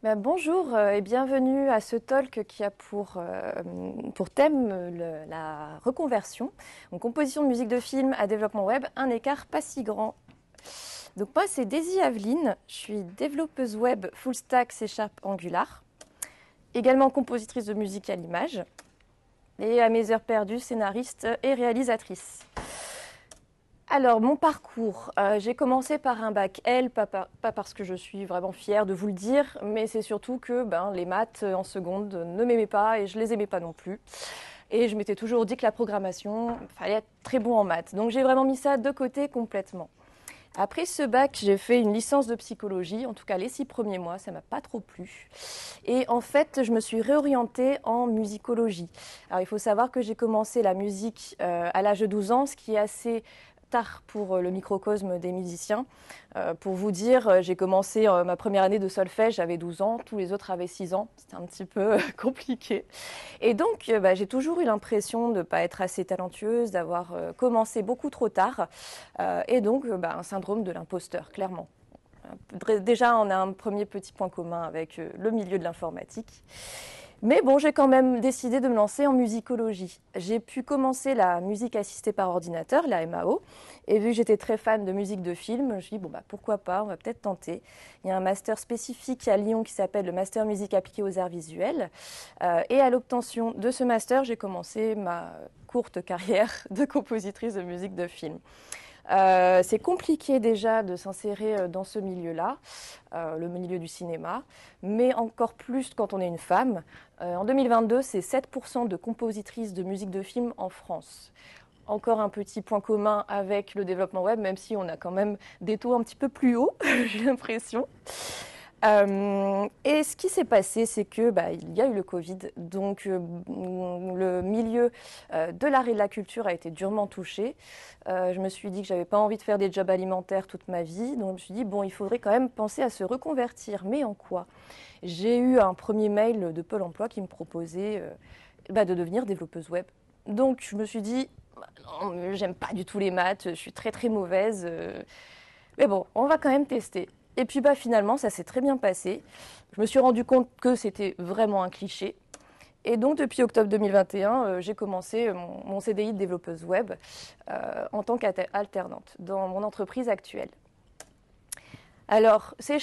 Bonjour et bienvenue à ce talk qui a pour thème la reconversion. Donc, composition de musique de film à développement web, un écart pas si grand. Donc moi c'est Daisy Aveline, je suis développeuse web full stack C# Angular, également compositrice de musique à l'image et à mes heures perdues scénariste et réalisatrice. Alors, mon parcours, j'ai commencé par un bac L, pas parce que je suis vraiment fière de vous le dire, mais c'est surtout que les maths en seconde ne m'aimaient pas et je les aimais pas non plus. Et je m'étais toujours dit que la programmation, fallait être très bon en maths. Donc j'ai vraiment mis ça de côté complètement. Après ce bac, j'ai fait une licence de psychologie, en tout cas les 6 premiers mois, ça m'a pas trop plu. Et en fait, je me suis réorientée en musicologie. Alors il faut savoir que j'ai commencé la musique à l'âge de 12 ans, ce qui est assez tard pour le microcosme des musiciens. Pour vous dire, j'ai commencé ma première année de solfège, j'avais 12 ans, tous les autres avaient 6 ans, c'était un petit peu compliqué. Et donc, j'ai toujours eu l'impression de ne pas être assez talentueuse, d'avoir commencé beaucoup trop tard, et donc un syndrome de l'imposteur, clairement. Déjà, on a un premier petit point commun avec le milieu de l'informatique. Mais bon, j'ai quand même décidé de me lancer en musicologie. J'ai pu commencer la musique assistée par ordinateur, la MAO, et vu que j'étais très fan de musique de film, je me suis dit, pourquoi pas, on va peut-être tenter. Il y a un master spécifique à Lyon qui s'appelle le master musique appliquée aux arts visuels. Et à l'obtention de ce master, j'ai commencé ma courte carrière de compositrice de musique de film. C'est compliqué déjà de s'insérer dans ce milieu-là, le milieu du cinéma, mais encore plus quand on est une femme. En 2022, c'est 7% de compositrices de musique de film en France. Encore un petit point commun avec le développement web, même si on a quand même des taux un petit peu plus hauts, j'ai l'impression. Et ce qui s'est passé, c'est que il y a eu le Covid, donc le milieu de l'art et de la culture a été durement touché. Je me suis dit que j'avais pas envie de faire des jobs alimentaires toute ma vie, donc je me suis dit il faudrait quand même penser à se reconvertir, mais en quoi? J'ai eu un premier mail de Pôle Emploi qui me proposait de devenir développeuse web. Donc je me suis dit non, j'aime pas du tout les maths, je suis très très mauvaise, mais bon, on va quand même tester. Et puis finalement, ça s'est très bien passé. Je me suis rendu compte que c'était vraiment un cliché. Et donc, depuis octobre 2021, j'ai commencé mon CDI de développeuse web en tant qu'alternante dans mon entreprise actuelle. Alors, C#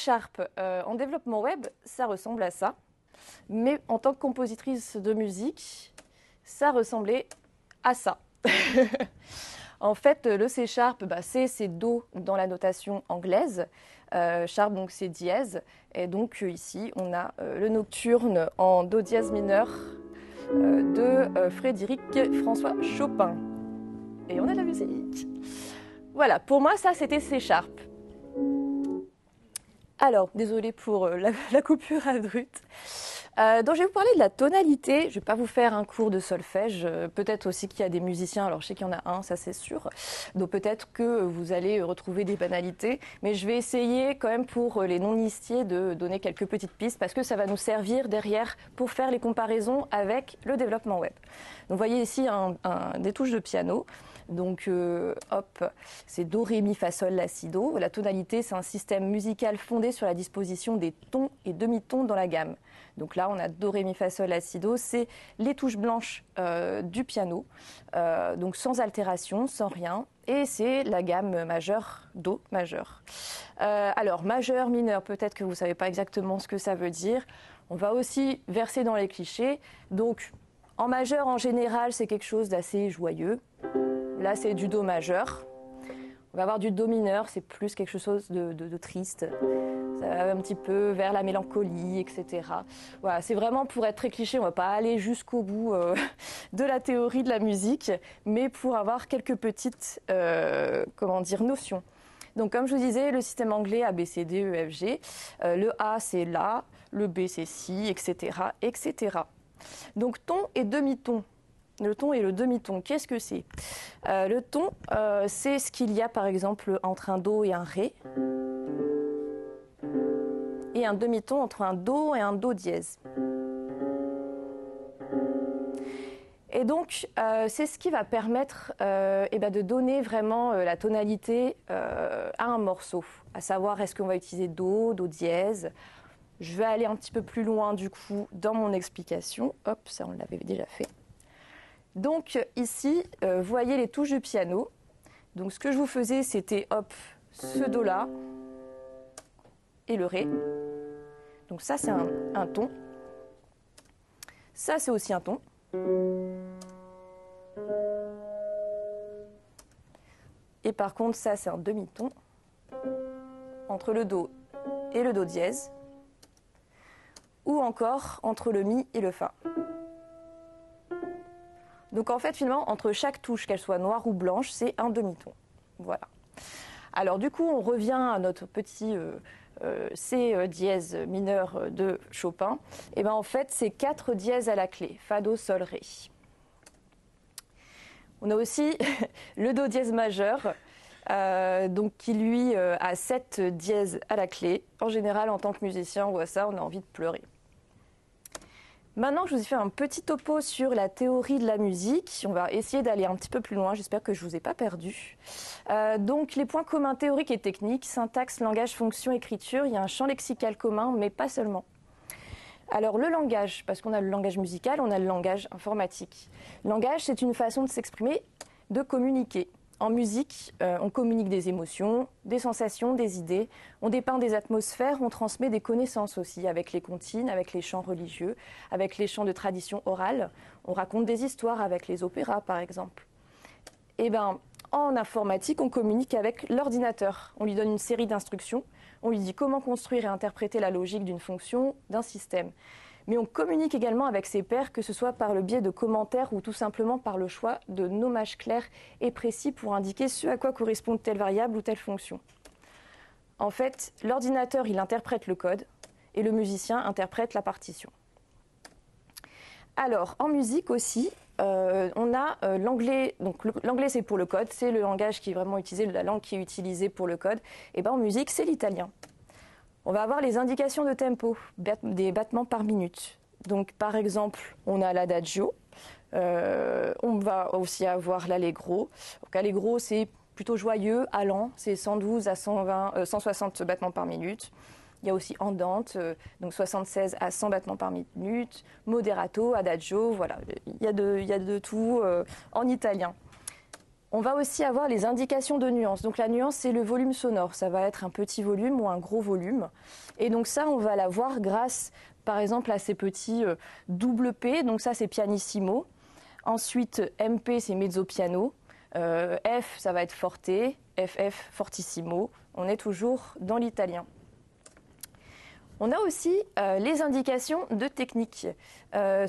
en développement web, ça ressemble à ça. Mais en tant que compositrice de musique, ça ressemblait à ça. En fait, le C#, C, c'est Do dans la notation anglaise. Sharp, donc c'est dièse. Et donc ici, on a le nocturne en Do dièse mineur de Frédéric François Chopin. Et on a la musique. Voilà, pour moi, ça, c'était C#. Alors, désolée pour la coupure abrupte. Donc je vais vous parler de la tonalité. Je ne vais pas vous faire un cours de solfège. Peut-être aussi qu'il y a des musiciens. Alors je sais qu'il y en a un, ça c'est sûr. Donc peut-être que vous allez retrouver des banalités. Mais je vais essayer quand même pour les non-initiés de donner quelques petites pistes parce que ça va nous servir derrière pour faire les comparaisons avec le développement web. Donc vous voyez ici des touches de piano. Donc hop, c'est Do, Ré, Mi, Fa, Sol, La, Si, Do. La tonalité, c'est un système musical fondé sur la disposition des tons et demi-tons dans la gamme. Donc là, on a Do, Ré, Mi, Fa, Sol, La, Si, Do. C'est les touches blanches du piano, donc sans altération, sans rien. Et c'est la gamme majeur, Do majeur. Alors, majeur, mineur, peut-être que vous ne savez pas exactement ce que ça veut dire. On va aussi verser dans les clichés. Donc, en majeur, en général, c'est quelque chose d'assez joyeux. Là, c'est du Do majeur. On va avoir du Do mineur, c'est plus quelque chose de triste. Ça va un petit peu vers la mélancolie, etc. Voilà, c'est vraiment pour être très cliché, on ne va pas aller jusqu'au bout de la théorie de la musique, mais pour avoir quelques petites notions. Donc, comme je vous disais, le système anglais A, B, C, D, E, F, G. Le A, c'est La, le B, c'est Si, etc., etc. Donc, ton et demi-ton. Le ton et le demi-ton, qu'est-ce que c'est? Le ton, c'est ce qu'il y a par exemple entre un Do et un Ré. Et un demi-ton entre un Do et un Do dièse. Et donc, c'est ce qui va permettre de donner vraiment la tonalité à un morceau. À savoir, est-ce qu'on va utiliser Do, Do dièse, Je vais aller un petit peu plus loin du coup dans mon explication. Hop, ça on l'avait déjà fait. Donc ici, vous voyez les touches du piano. Donc ce que je vous faisais, c'était hop, ce do là et le ré. Donc ça c'est un ton. Ça c'est aussi un ton. Et par contre ça c'est un demi-ton entre le do et le do dièse. Ou encore entre le mi et le fa. Donc en fait finalement entre chaque touche, qu'elle soit noire ou blanche, c'est un demi-ton. Voilà. Alors du coup on revient à notre petit C dièse mineur de Chopin. Et bien en fait c'est 4 dièses à la clé, fa, do, sol, ré. On a aussi le do dièse majeur, donc qui lui a 7 dièses à la clé. En général en tant que musicien on voit ça, on a envie de pleurer. Maintenant que je vous ai fait un petit topo sur la théorie de la musique, on va essayer d'aller un petit peu plus loin, j'espère que je ne vous ai pas perdu. Donc les points communs théoriques et techniques, syntaxe, langage, fonction, écriture, il y a un champ lexical commun, mais pas seulement. Alors le langage, parce qu'on a le langage musical, on a le langage informatique. Le langage, c'est une façon de s'exprimer, de communiquer. En musique, on communique des émotions, des sensations, des idées, on dépeint des atmosphères, on transmet des connaissances aussi avec les comptines, avec les chants religieux, avec les chants de tradition orale. On raconte des histoires avec les opéras par exemple. Et ben, en informatique, on communique avec l'ordinateur. On lui donne une série d'instructions, on lui dit comment construire et interpréter la logique d'une fonction, d'un système. Mais on communique également avec ses pairs, que ce soit par le biais de commentaires ou tout simplement par le choix de nommages clairs et précis pour indiquer ce à quoi correspond telle variable ou telle fonction. En fait, l'ordinateur, il interprète le code et le musicien interprète la partition. Alors, en musique aussi, on a l'anglais. Donc l'anglais, c'est pour le code, c'est le langage qui est vraiment utilisé, la langue qui est utilisée pour le code. Et ben en musique, c'est l'italien. On va avoir les indications de tempo, des battements par minute. Donc par exemple, on a l'adagio, on va aussi avoir l'allegro. Donc allegro, c'est plutôt joyeux, allant, c'est 112 à 160 battements par minute. Il y a aussi andante, donc 76 à 100 battements par minute, moderato, adagio, voilà, il y a de tout en italien. On va aussi avoir les indications de nuances. Donc la nuance, c'est le volume sonore. Ça va être un petit volume ou un gros volume. Et donc ça, on va l'avoir grâce, par exemple, à ces petits double P. Donc ça, c'est pianissimo. Ensuite, MP, c'est mezzo piano. F, ça va être forte. FF, fortissimo. On est toujours dans l'italien. On a aussi les indications de technique,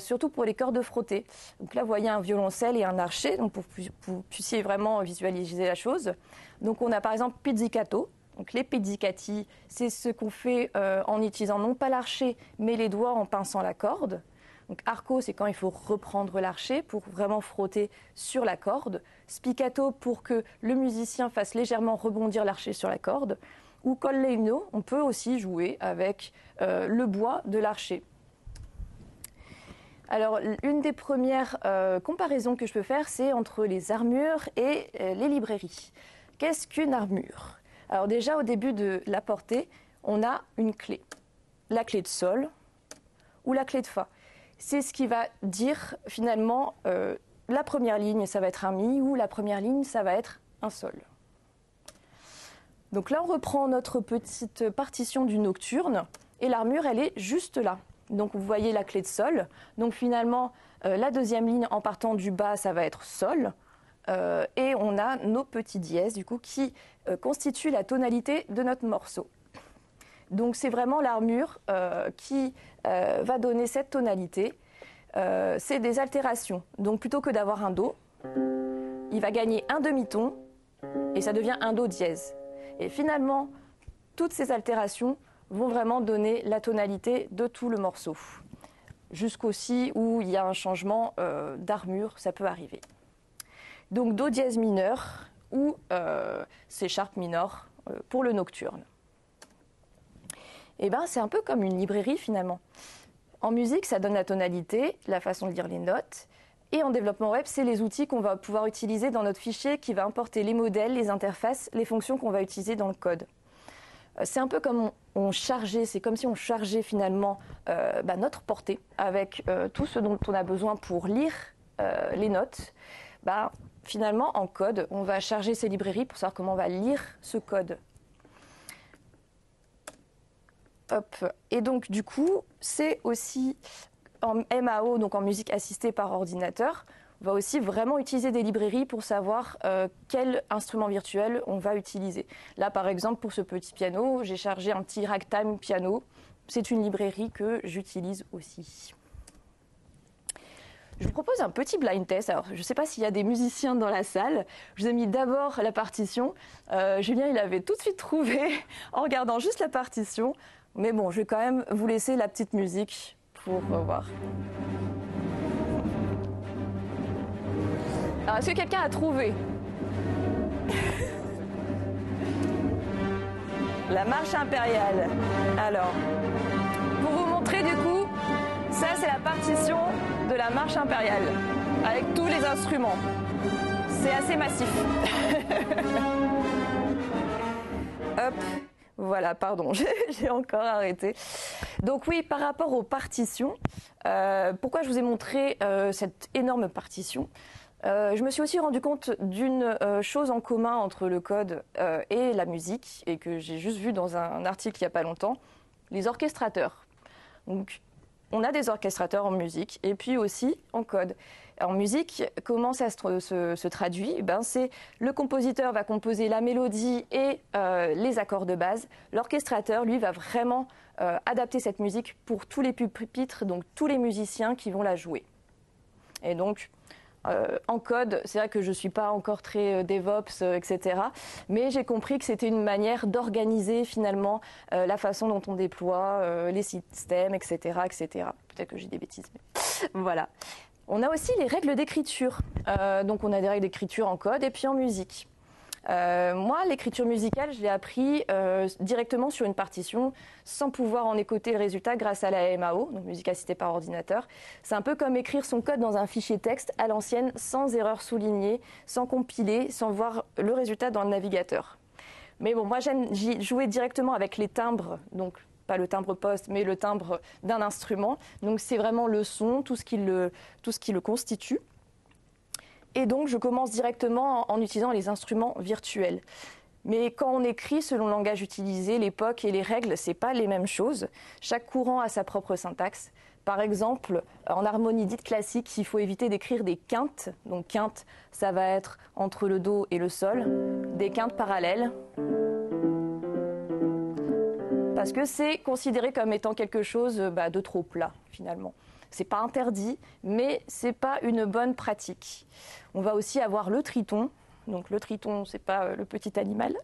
surtout pour les cordes frottées. Donc là, vous voyez un violoncelle et un archet, donc pour que vous puissiez vraiment visualiser la chose. Donc on a par exemple pizzicato. Donc les pizzicati, c'est ce qu'on fait en utilisant non pas l'archet, mais les doigts en pinçant la corde. Donc arco, c'est quand il faut reprendre l'archet pour vraiment frotter sur la corde. Spiccato, pour que le musicien fasse légèrement rebondir l'archet sur la corde. Ou colleino, on peut aussi jouer avec le bois de l'archet. Alors, une des premières comparaisons que je peux faire, c'est entre les armures et les librairies. Qu'est-ce qu'une armure? Alors déjà, au début de la portée, on a une clé. La clé de sol ou la clé de fa. C'est ce qui va dire finalement la première ligne, ça va être un mi, ou la première ligne, ça va être un sol. Donc là, on reprend notre petite partition du nocturne et l'armure, elle est juste là. Donc vous voyez la clé de sol. Donc finalement, la deuxième ligne en partant du bas, ça va être sol. Et on a nos petits dièses, du coup, qui constituent la tonalité de notre morceau. Donc c'est vraiment l'armure qui va donner cette tonalité. C'est des altérations. Donc plutôt que d'avoir un do, il va gagner un demi-ton et ça devient un do dièse. Et finalement, toutes ces altérations vont vraiment donner la tonalité de tout le morceau. Jusqu'aussi où il y a un changement d'armure, ça peut arriver. Donc do dièse mineur ou C sharp mineur pour le nocturne. Et ben c'est un peu comme une librairie finalement. En musique, ça donne la tonalité, la façon de lire les notes. Et en développement web, c'est les outils qu'on va pouvoir utiliser dans notre fichier qui va importer les modèles, les interfaces, les fonctions qu'on va utiliser dans le code. c'est un peu comme on chargeait, c'est comme si on chargeait finalement notre portée avec tout ce dont on a besoin pour lire les notes. Finalement, en code, on va charger ces librairies pour savoir comment on va lire ce code. Hop. Et donc, du coup, c'est aussi en MAO, donc en musique assistée par ordinateur, on va aussi vraiment utiliser des librairies pour savoir quel instrument virtuel on va utiliser. Là, par exemple, pour ce petit piano, j'ai chargé un petit ragtime piano. C'est une librairie que j'utilise aussi. Je vous propose un petit blind test. Alors, je ne sais pas s'il y a des musiciens dans la salle. Je vous ai mis d'abord la partition. Julien, il avait tout de suite trouvé en regardant juste la partition. Mais bon, je vais quand même vous laisser la petite musique pour voir. Alors, est-ce que quelqu'un a trouvé? La marche impériale. Alors, pour vous montrer du coup, ça c'est la partition de la marche impériale, avec tous les instruments. C'est assez massif. Hop, voilà, pardon, j'ai encore arrêté. Donc oui, par rapport aux partitions, pourquoi je vous ai montré cette énorme partition? Je me suis aussi rendu compte d'une chose en commun entre le code et la musique, et que j'ai juste vu dans un article il n'y a pas longtemps, les orchestrateurs. Donc, on a des orchestrateurs en musique et puis aussi en code. En musique, comment ça se traduit? C'est le compositeur va composer la mélodie et les accords de base. L'orchestrateur, lui, va vraiment adapter cette musique pour tous les pupitres, donc tous les musiciens qui vont la jouer. Et donc, en code, c'est vrai que je ne suis pas encore très DevOps, etc. Mais j'ai compris que c'était une manière d'organiser finalement la façon dont on déploie les systèmes, etc. etc. Peut-être que j'ai des bêtises, mais voilà. On a aussi les règles d'écriture. Donc on a des règles d'écriture en code et puis en musique. Moi, l'écriture musicale, je l'ai appris directement sur une partition, sans pouvoir en écouter le résultat grâce à la MAO, donc musique assistée par ordinateur. C'est un peu comme écrire son code dans un fichier texte à l'ancienne, sans erreur soulignée, sans compiler, sans voir le résultat dans le navigateur. Mais bon, moi j'aime jouer directement avec les timbres, donc pas le timbre poste, mais le timbre d'un instrument. Donc c'est vraiment le son, tout ce qui le constitue. Et donc, je commence directement en utilisant les instruments virtuels. Mais quand on écrit selon le langage utilisé, l'époque et les règles, ce n'est pas les mêmes choses. Chaque courant a sa propre syntaxe. Par exemple, en harmonie dite classique, il faut éviter d'écrire des quintes. Donc, quinte, ça va être entre le Do et le Sol. Des quintes parallèles. Parce que c'est considéré comme étant quelque chose de trop plat, finalement. C'est pas interdit, mais c'est pas une bonne pratique. On va aussi avoir le triton. Donc le triton, c'est pas le petit animal.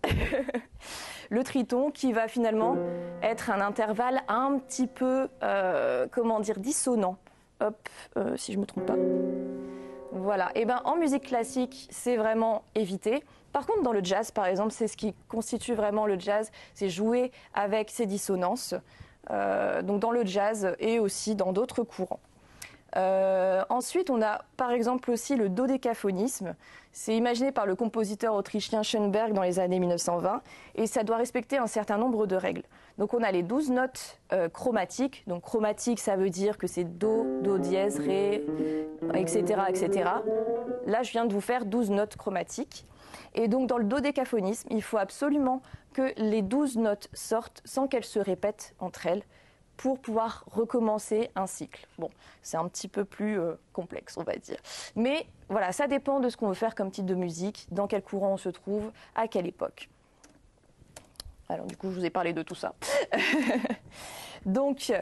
Le triton qui va finalement être un intervalle un petit peu, dissonant. Hop, si je me trompe pas. Voilà. Et en musique classique, c'est vraiment évité. Par contre, dans le jazz, par exemple, c'est ce qui constitue vraiment le jazz, c'est jouer avec ces dissonances. Donc dans le jazz et aussi dans d'autres courants. Ensuite, on a par exemple aussi le dodécaphonisme. C'est imaginé par le compositeur autrichien Schoenberg dans les années 1920 et ça doit respecter un certain nombre de règles. Donc on a les 12 notes chromatiques. Donc chromatique, ça veut dire que c'est Do, Do dièse, Ré, etc., etc. Là, je viens de vous faire 12 notes chromatiques. Et donc dans le dodécaphonisme, il faut absolument que les 12 notes sortent sans qu'elles se répètent entre elles pour pouvoir recommencer un cycle. Bon, c'est un petit peu plus complexe, on va dire. Mais voilà, ça dépend de ce qu'on veut faire comme type de musique, dans quel courant on se trouve, à quelle époque. Alors du coup, je vous ai parlé de tout ça. Donc,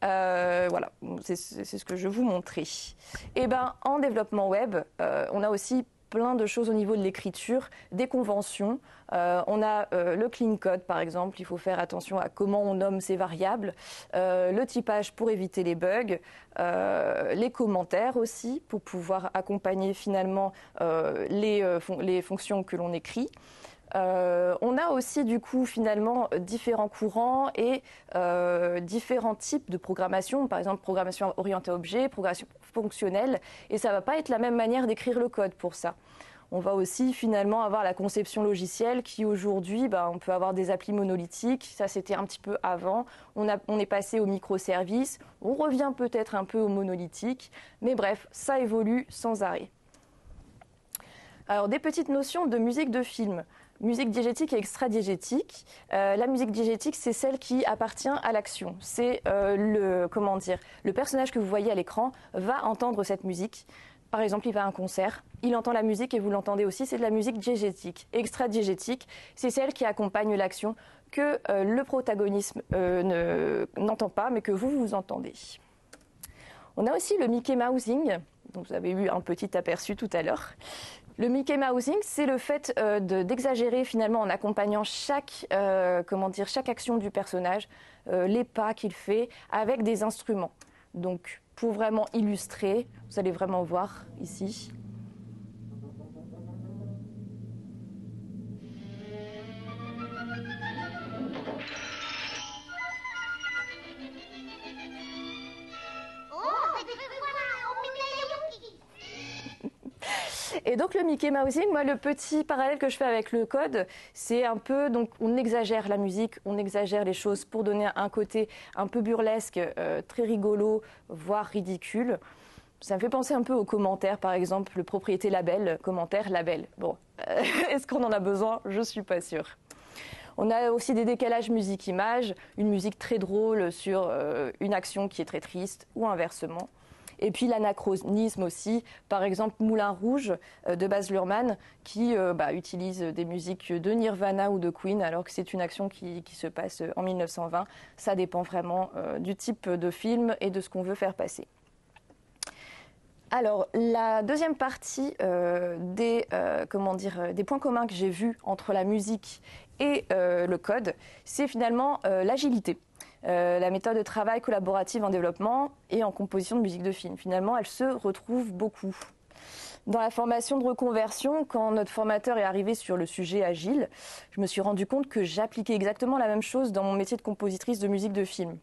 voilà, c'est ce que je vais vous montrer. Et en développement web, on a aussi plein de choses au niveau de l'écriture, des conventions. On a le clean code, par exemple. Il faut faire attention à comment on nomme ces variables. Le typage pour éviter les bugs. Les commentaires aussi, pour pouvoir accompagner finalement les fonctions que l'on écrit. On a aussi du coup finalement différents courants et différents types de programmation, par exemple programmation orientée objet, programmation fonctionnelle, et ça va pas être la même manière d'écrire le code pour ça. On va aussi finalement avoir la conception logicielle qui aujourd'hui, on peut avoir des applis monolithiques, ça c'était un petit peu avant, on est passé au microservices, on revient peut-être un peu au monolithique, mais bref, ça évolue sans arrêt. Alors des petites notions de musique de film. Musique diégétique et extra-diégétique. La musique diégétique, c'est celle qui appartient à l'action. C'est le personnage que vous voyez à l'écran va entendre cette musique. Par exemple, il va à un concert, il entend la musique et vous l'entendez aussi, c'est de la musique diégétique. Extra-diégétique, c'est celle qui accompagne l'action que le protagonisme n'entend pas, mais que vous entendez. On a aussi le Mickey Mousing, dont vous avez eu un petit aperçu tout à l'heure. Le Mickey Mousing, c'est le fait d'exagérer finalement en accompagnant chaque action du personnage, les pas qu'il fait avec des instruments. Donc pour vraiment illustrer, vous allez vraiment voir ici. Et donc le Mickey Mousing, moi le petit parallèle que je fais avec le code, c'est un peu, donc on exagère la musique, on exagère les choses pour donner un côté un peu burlesque, très rigolo, voire ridicule. Ça me fait penser un peu aux commentaires, par exemple, le propriété label, commentaire label. Bon, est-ce qu'on en a besoin? Je suis pas sûre. On a aussi des décalages musique-image, une musique très drôle sur une action qui est très triste ou inversement. Et puis l'anachronisme aussi, par exemple Moulin Rouge de Baz Luhrmann qui utilise des musiques de Nirvana ou de Queen alors que c'est une action qui se passe en 1920. Ça dépend vraiment du type de film et de ce qu'on veut faire passer. Alors, la deuxième partie des points communs que j'ai vus entre la musique et le code, c'est finalement l'agilité. La méthode de travail collaborative en développement et en composition de musique de film. Finalement, elle se retrouve beaucoup. Dans la formation de reconversion, quand notre formateur est arrivé sur le sujet agile, je me suis rendu compte que j'appliquais exactement la même chose dans mon métier de compositrice de musique de film.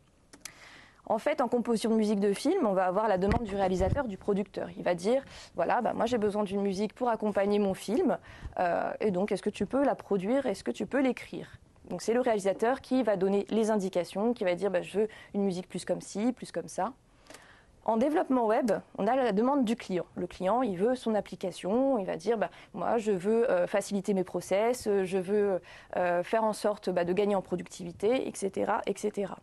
En fait, en composition de musique de film, on va avoir la demande du réalisateur, du producteur. Il va dire, voilà, moi j'ai besoin d'une musique pour accompagner mon film, et donc est-ce que tu peux la produire, est-ce que tu peux l'écrire? Donc c'est le réalisateur qui va donner les indications, qui va dire je veux une musique plus comme ci, plus comme ça. En développement web, on a la demande du client. Le client, il veut son application, il va dire moi je veux faciliter mes process, je veux faire en sorte de gagner en productivité, etc., etc.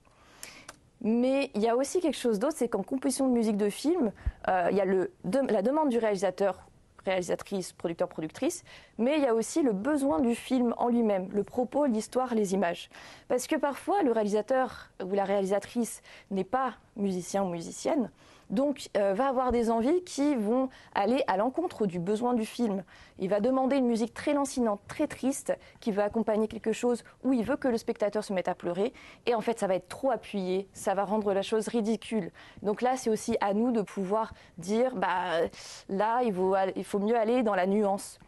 Mais il y a aussi quelque chose d'autre, c'est qu'en composition de musique de film, il y a la demande du réalisateur, réalisatrice, producteur, productrice, mais il y a aussi le besoin du film en lui-même, le propos, l'histoire, les images. Parce que parfois, le réalisateur ou la réalisatrice n'est pas musicien ou musicienne, donc va avoir des envies qui vont aller à l'encontre du besoin du film. Il va demander une musique très lancinante, très triste, qui va accompagner quelque chose où il veut que le spectateur se mette à pleurer, et en fait ça va être trop appuyé, ça va rendre la chose ridicule. Donc là c'est aussi à nous de pouvoir dire, là il faut mieux aller dans la nuance.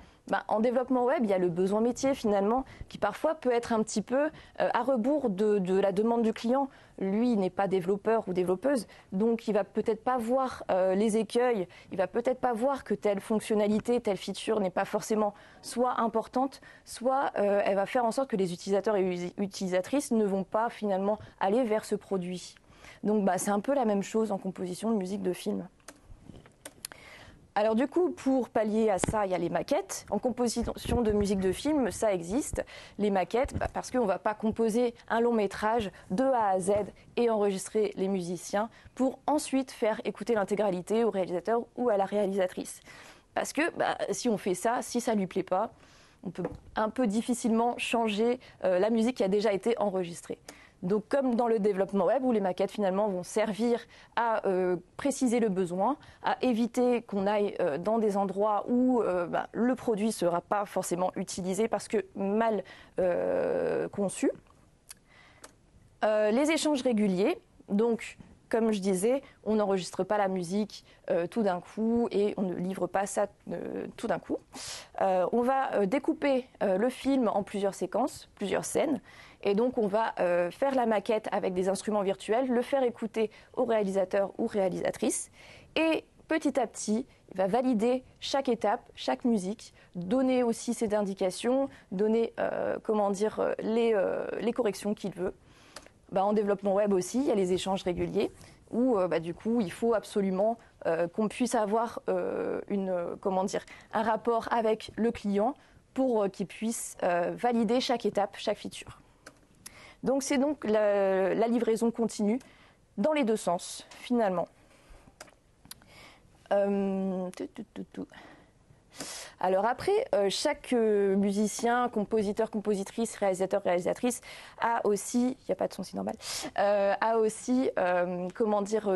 En développement web, il y a le besoin métier finalement qui parfois peut être un petit peu à rebours de la demande du client. Lui, il n'est pas développeur ou développeuse, donc il va peut-être pas voir les écueils, il va peut-être pas voir que telle fonctionnalité, telle feature n'est pas forcément soit importante, soit elle va faire en sorte que les utilisateurs et utilisatrices ne vont pas finalement aller vers ce produit. Donc c'est un peu la même chose en composition de musique de film. Alors du coup, pour pallier à ça, il y a les maquettes. En composition de musique de film, ça existe. Les maquettes, parce qu'on ne va pas composer un long métrage de A à Z et enregistrer les musiciens pour ensuite faire écouter l'intégralité au réalisateur ou à la réalisatrice. Parce que si on fait ça, si ça ne lui plaît pas, on peut un peu difficilement changer la musique qui a déjà été enregistrée. Donc comme dans le développement web où les maquettes finalement vont servir à préciser le besoin, à éviter qu'on aille dans des endroits où le produit ne sera pas forcément utilisé parce que mal conçu. Les échanges réguliers, donc comme je disais, on n'enregistre pas la musique tout d'un coup et on ne livre pas ça tout d'un coup. On va découper le film en plusieurs séquences, plusieurs scènes. Et donc on va faire la maquette avec des instruments virtuels, le faire écouter au réalisateur ou réalisatrice. Et petit à petit, il va valider chaque étape, chaque musique, donner aussi ses indications, donner les corrections qu'il veut. En développement web aussi, il y a les échanges réguliers où du coup, il faut absolument qu'on puisse avoir un rapport avec le client pour qu'il puisse valider chaque étape, chaque feature. Donc c'est donc la livraison continue dans les deux sens, finalement. Alors après, chaque musicien, compositeur, compositrice, réalisateur, réalisatrice a aussi, il n'y a pas de son, c'est normal, a aussi,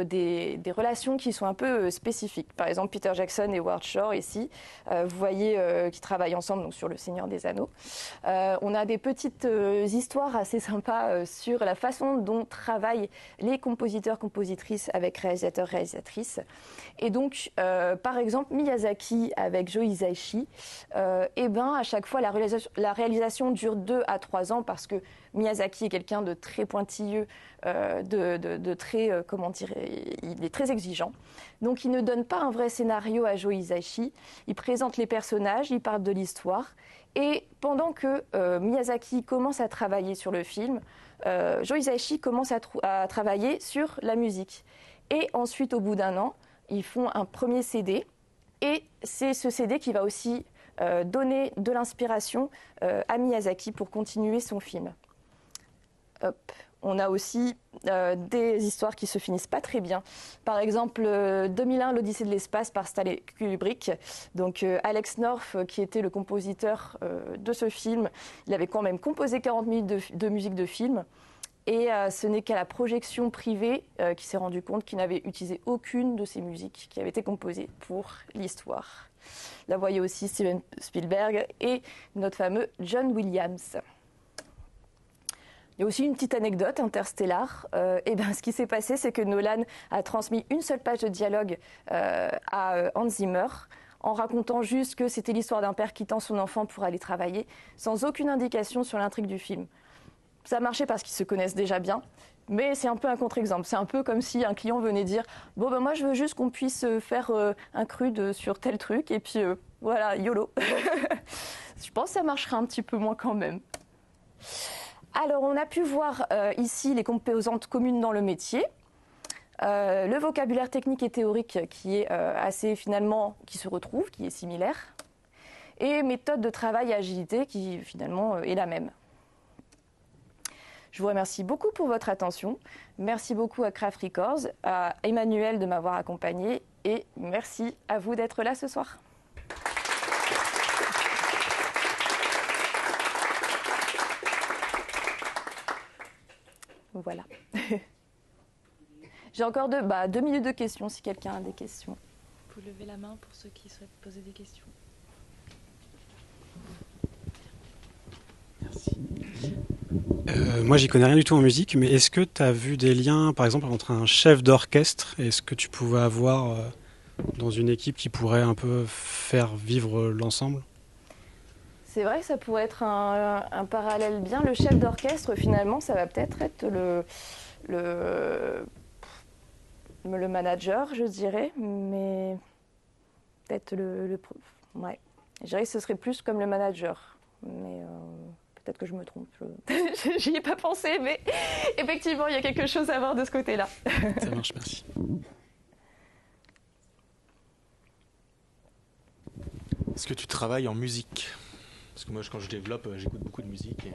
des relations qui sont un peu spécifiques. Par exemple, Peter Jackson et Howard Shore ici, vous voyez qui travaillent ensemble donc, sur Le Seigneur des Anneaux. On a des petites histoires assez sympas sur la façon dont travaillent les compositeurs, compositrices avec réalisateurs, réalisatrices. Et donc, par exemple, Miyazaki avec Joe Hisaishi, à chaque fois, la réalisation dure 2 à 3 ans parce que Miyazaki est quelqu'un de très pointilleux, il est très exigeant. Donc, il ne donne pas un vrai scénario à Joe Hisaishi. Il présente les personnages, il parle de l'histoire. Et pendant que Miyazaki commence à travailler sur le film, Joe Hisaishi commence à travailler sur la musique. Et ensuite, au bout d'1 an, ils font un premier CD. Et c'est ce CD qui va aussi donner de l'inspiration à Miyazaki pour continuer son film. Hop. On a aussi des histoires qui se finissent pas très bien. Par exemple, 2001, l'Odyssée de l'espace par Stanley Kubrick. Donc Alex North, qui était le compositeur de ce film, il avait quand même composé 40 minutes de musique de film. Et ce n'est qu'à la projection privée qu'il s'est rendu compte qu'il n'avait utilisé aucune de ces musiques qui avaient été composées pour l'histoire. Là, vous voyez aussi Steven Spielberg et notre fameux John Williams. Il y a aussi une petite anecdote interstellar. Ce qui s'est passé, c'est que Nolan a transmis une seule page de dialogue à Hans Zimmer en racontant juste que c'était l'histoire d'un père quittant son enfant pour aller travailler, sans aucune indication sur l'intrigue du film. Ça marchait parce qu'ils se connaissent déjà bien, mais c'est un peu un contre-exemple. C'est un peu comme si un client venait dire « Bon, moi, je veux juste qu'on puisse faire un crude sur tel truc, et puis voilà, YOLO ». Je pense que ça marchera un petit peu moins quand même. Alors, on a pu voir ici les composantes communes dans le métier. Le vocabulaire technique et théorique qui est qui se retrouve, qui est similaire. Et méthode de travail et agilité qui finalement est la même. Je vous remercie beaucoup pour votre attention. Merci beaucoup à Craft Records, à Emmanuel de m'avoir accompagné et merci à vous d'être là ce soir. Voilà. J'ai encore 2 minutes de questions si quelqu'un a des questions. Vous levez la main pour ceux qui souhaitent poser des questions. Merci. Moi, j'y connais rien du tout en musique, mais est-ce que tu as vu des liens, par exemple, entre un chef d'orchestre et ce que tu pouvais avoir dans une équipe qui pourrait un peu faire vivre l'ensemble ? C'est vrai que ça pourrait être un parallèle bien. Le chef d'orchestre, finalement, ça va peut-être être le manager, je dirais, mais peut-être ouais. Je dirais que ce serait plus comme le manager, mais peut-être que je me trompe. J'y ai pas pensé, mais effectivement, il y a quelque chose à voir de ce côté-là. Ça marche, merci. Est-ce que tu travailles en musique ? Parce que moi, quand je développe, j'écoute beaucoup de musique.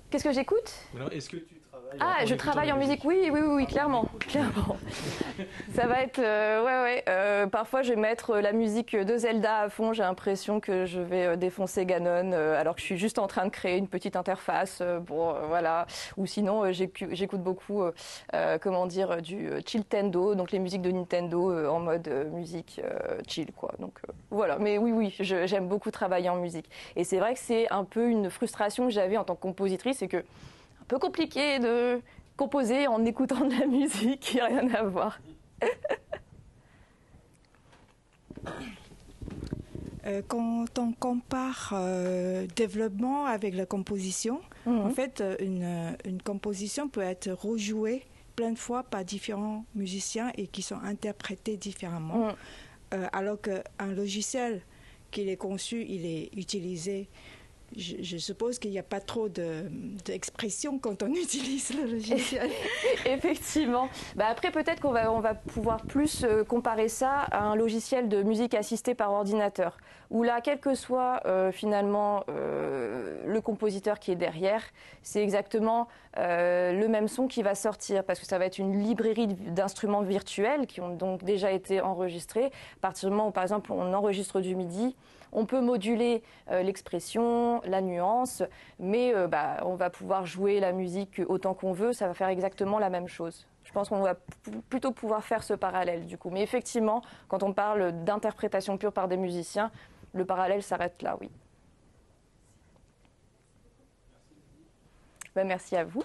Qu'est-ce que j'écoute ? Est-ce que tu travailles je travaille en musique. Oui, clairement. Ça va être... parfois, je vais mettre la musique de Zelda à fond. J'ai l'impression que je vais défoncer Ganon, alors que je suis juste en train de créer une petite interface. Voilà. Ou sinon, j'écoute beaucoup, du Chilltendo, donc les musiques de Nintendo en mode musique chill, quoi. Donc voilà. Mais oui, j'aime beaucoup travailler en musique. Et c'est vrai que c'est un peu une frustration que j'avais en tant que compositrice, c'est que un peu compliqué de composer en écoutant de la musique qui n'a rien à voir. Quand on compare développement avec la composition, en fait, une composition peut être rejouée plein de fois par différents musiciens et qui sont interprétés différemment. Alors qu'un logiciel qu'il est conçu, il est utilisé. Je suppose qu'il n'y a pas trop d'expression quand on utilise le logiciel. Effectivement. Après, peut-être qu'on va pouvoir plus comparer ça à un logiciel de musique assistée par ordinateur, où là, quel que soit finalement le compositeur qui est derrière, c'est exactement le même son qui va sortir, parce que ça va être une librairie d'instruments virtuels qui ont donc déjà été enregistrés. À partir du moment où, par exemple, on enregistre du MIDI, on peut moduler l'expression, la nuance, mais on va pouvoir jouer la musique autant qu'on veut, ça va faire exactement la même chose. Je pense qu'on va plutôt pouvoir faire ce parallèle du coup. Mais effectivement, quand on parle d'interprétation pure par des musiciens, le parallèle s'arrête là, oui. Merci à vous.